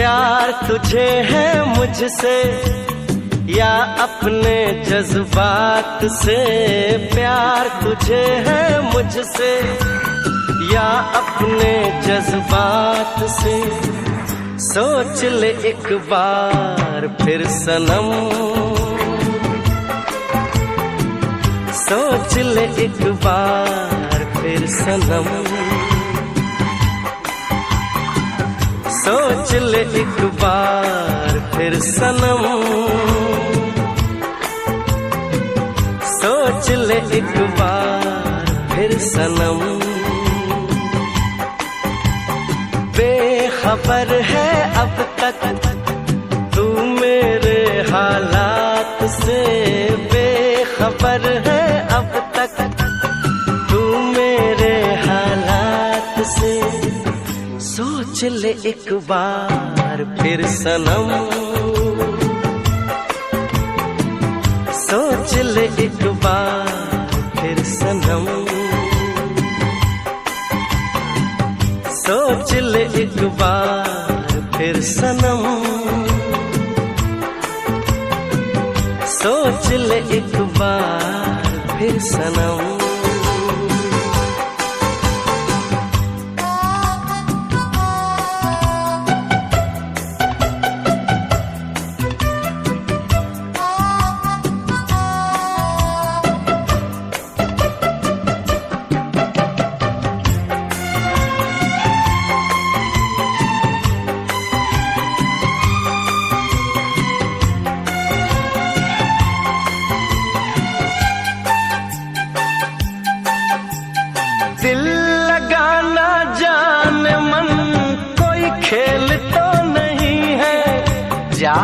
प्यार तुझे है मुझसे या अपने जज्बात से, प्यार तुझे है मुझसे या अपने जज्बात से, सोच ले एक बार फिर सनम, सोच ले एक बार फिर सनम, सोच ले एक बार फिर सनम, सोच ले एक बार फिर सनम। बेखबर है अब तक तू मेरे हालात से, बेखबर है अब तक तू मेरे हालात से, सोच ले एक बार फिर सनम, सोच ले एक बार फिर सनम, सोच ले एक बार फिर सनम, सोच ले एक बार फिर सनम। दिल लगाना जाने मन कोई खेल तो नहीं है, जा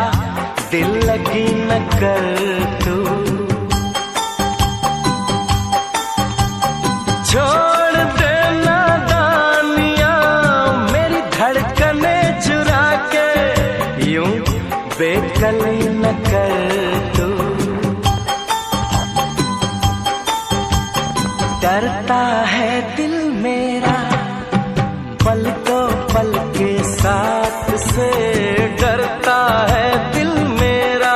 दिल लगी न कर तू, छोड़ देना दानियां मेरी धड़कने चुरा के, यूं बेकली न कर तू, डरता है दिल मेरा पल तो पल के साथ से, डरता है दिल मेरा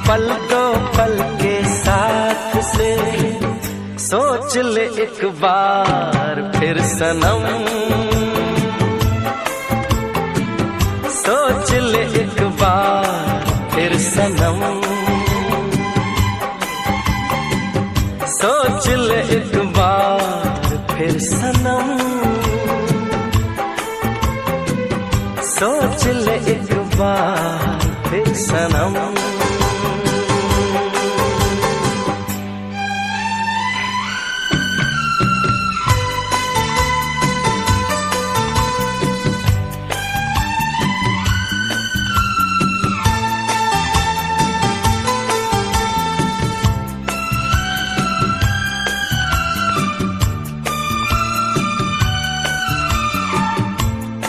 पल तो पल के साथ से, सोच ले एक बार फिर सनम, सोच ले एक बार फिर सनम, सोच ले एक बार फिर सनम, सोच ले एक बार